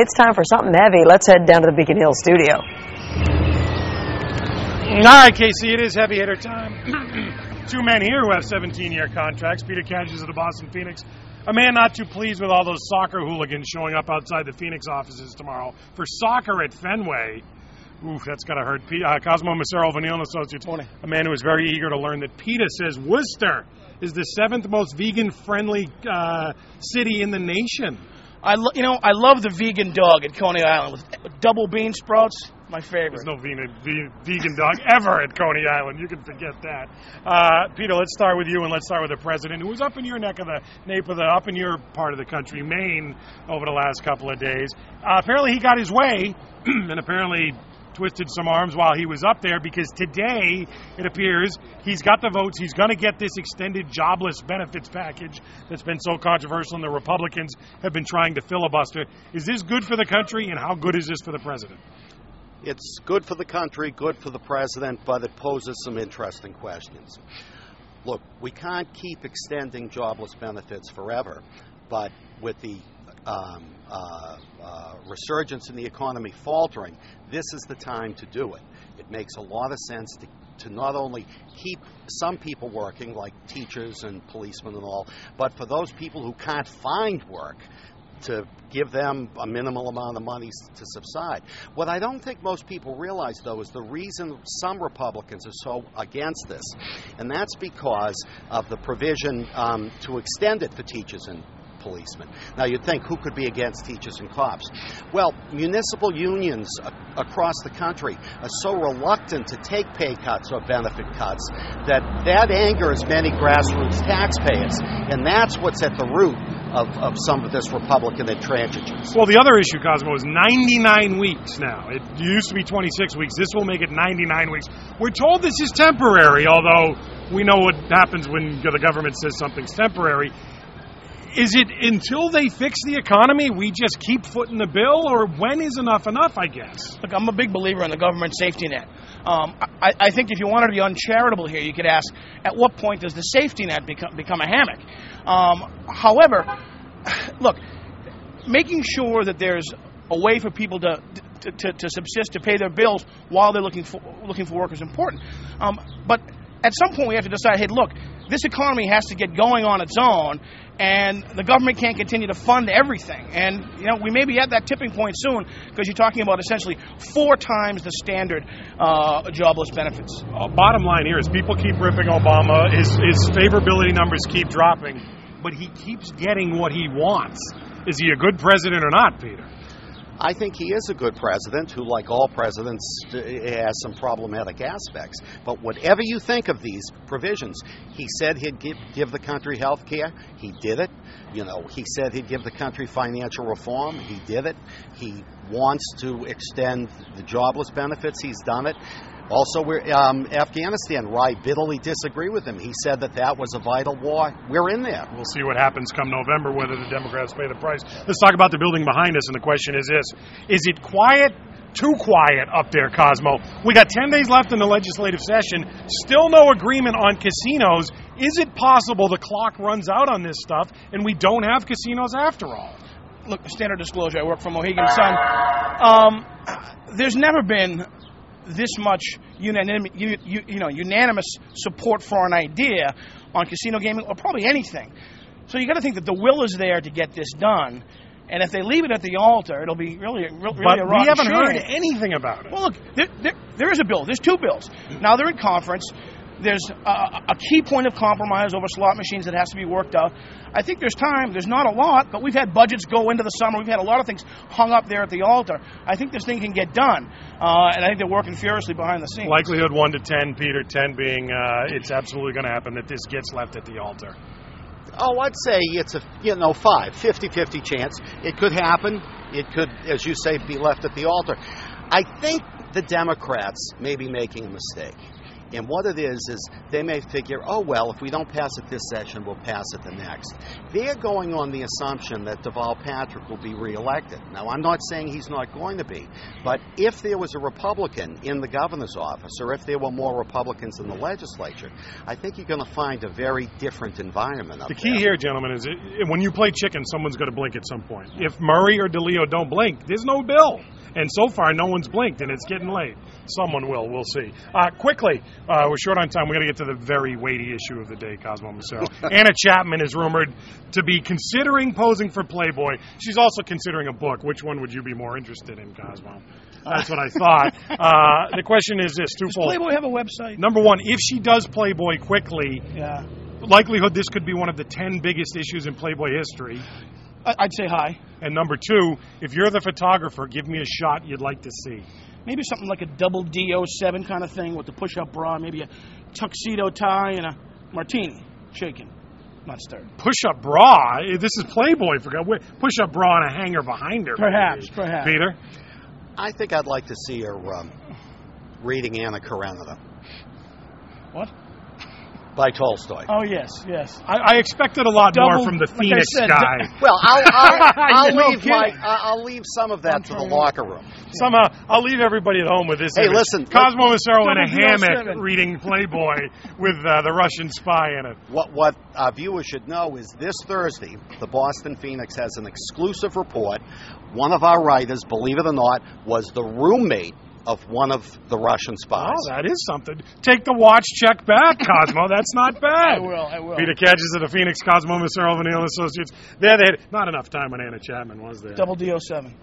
it's time for something heavy. Let's head down to the Beacon Hill studio. All right, Casey, it is heavy hitter time. Two men here who have 17-year contracts. Peter KADZIS of the Boston Phoenix, a man not too pleased with all those soccer hooligans showing up outside the Phoenix offices tomorrow for soccer at Fenway. Oof, that's got to hurt. Cosmo Macero Jr, Associates, a man who is very eager to learn that PETA says Worcester is the 7th most vegan-friendly city in the nation. I love the vegan dog at Coney Island with double bean sprouts. My favorite. There's no vegan dog ever at Coney Island. You can forget that. Peter, let's start with you, and let's start with the president, who was up in your neck of the nape of up in your part of the country, Maine, over the last couple of days. Apparently he got his way, and apparently twisted some arms while he was up there, because today, it appears, he's got the votes. He's going to get this extended jobless benefits package that's been so controversial, and the Republicans have been trying to filibuster. Is this good for the country, and how good is this for the president? It's good for the country, good for the president, but it poses some interesting questions. Look, we can't keep extending jobless benefits forever, but with the resurgence in the economy faltering, this is the time to do it. It makes a lot of sense to not only keep some people working, like teachers and policemen and all, but for those people who can't find work, to give them a minimal amount of money to subside. What I don't think most people realize, though, is the reason some Republicans are so against this, and that's because of the provision to extend it for teachers and policemen. Now, you'd think, who could be against teachers and cops? Well, municipal unions across the country are so reluctant to take pay cuts or benefit cuts that angers many grassroots taxpayers, and that's what's at the root of some of this Republican intransigence. Well, the other issue, Cosmo, is 99 weeks now. It used to be 26 weeks. This will make it 99 weeks. We're told this is temporary, although we know what happens when the government says something's temporary. Is it until they fix the economy, we just keep footing the bill, or when is enough, I guess? Look, I'm a big believer in the government safety net. I think if you wanted to be uncharitable here, you could ask, at what point does the safety net become a hammock? However, look, making sure that there's a way for people to subsist, to pay their bills while they're looking for work is important. But at some point we have to decide, hey, look, this economy has to get going on its own, and the government can't continue to fund everything. And, we may be at that tipping point soon, because you're talking about essentially 4 times the standard jobless benefits. Bottom line here is people keep ripping Obama. His favorability numbers keep dropping, but he keeps getting what he wants. Is he a good president or not, Peter? I think he is a good president who, like all presidents, has some problematic aspects. But whatever you think of these provisions, he said he'd give the country health care. He did it. He said he'd give the country financial reform. He did it. He wants to extend the jobless benefits. He's done it. Also, Afghanistan, I bitterly disagree with him. He said that was a vital war. We're in there. We'll see what happens come November, whether the Democrats pay the price. Let's talk about the building behind us, and the question is this. Is it quiet? Too quiet up there, Cosmo. We got 10 days left in the legislative session. Still no agreement on casinos. Is it possible the clock runs out on this stuff and we don't have casinos after all? Look, standard disclosure, I work for Mohegan Sun. There's never been this much unanimous support for an idea on casino gaming, or probably anything. So you got to think that the will is there to get this done, and if they leave it at the altar, it'll be really a rotten But we haven't shame. heard anything about it. Well, look, there is a bill. There's 2 bills. Now they're in conference. There's a key point of compromise over slot machines that has to be worked out. I think there's time. There's not a lot, but we've had budgets go into the summer. We've had a lot of things hung up there at the altar. I think this thing can get done, and I think they're working furiously behind the scenes. Likelihood 1 to 10, Peter, 10 being it's absolutely going to happen that this gets left at the altar. Oh, I'd say it's a 50-50 chance. It could happen. It could, as you say, be left at the altar. I think the Democrats may be making a mistake. And what it is they may figure, oh, well, if we don't pass it this session, we'll pass it the next. They're going on the assumption that Deval Patrick will be reelected. Now, I'm not saying he's not going to be, but if there was a Republican in the governor's office, or if there were more Republicans in the legislature, I think you're going to find a very different environment up there. The key here, gentlemen, is when you play chicken, someone's going to blink at some point. If Murray or DeLeo don't blink, there's no bill. And so far, no one's blinked, and it's getting late. Someone will. We'll see. Quickly, we're short on time. We've got to get to the very weighty issue of the day, Cosmo Macero. Anna Chapman is rumored to be considering posing for Playboy. She's also considering a book. Which one would you be more interested in, Cosmo? That's what I thought. The question is this, twofold. Does Playboy have a website? Number one, if she does Playboy quickly, likelihood this could be one of the 10 biggest issues in Playboy history. I'd say hi. And number two, if you're the photographer, give me a shot you'd like to see. Maybe something like a double D07 kind of thing with the push-up bra, maybe a tuxedo tie and a martini shaken, not stirred. Push-up bra? This is Playboy. Push-up bra and a hanger behind her. Perhaps. Peter? I think I'd like to see her reading Anna Karenina. What? By Tolstoy. Oh, yes. I expected a lot more from the Phoenix guy. Well, I'll leave some of that to the locker room. Somehow, I'll leave everybody at home with this. Hey, image. listen. Cosmo Macero in a hammock 007. reading Playboy with the Russian spy in it. What our viewers should know is this Thursday, the Boston Phoenix has an exclusive report. One of our writers, believe it or not, was the roommate of one of the Russian spies. Oh, that is something. Take the watch check back, Cosmo. That's not bad. I will. Peter KADZIS of the Phoenix, Cosmo Macero, Vanille Associates. Not enough time on Anna Chapman, was there? Double D07.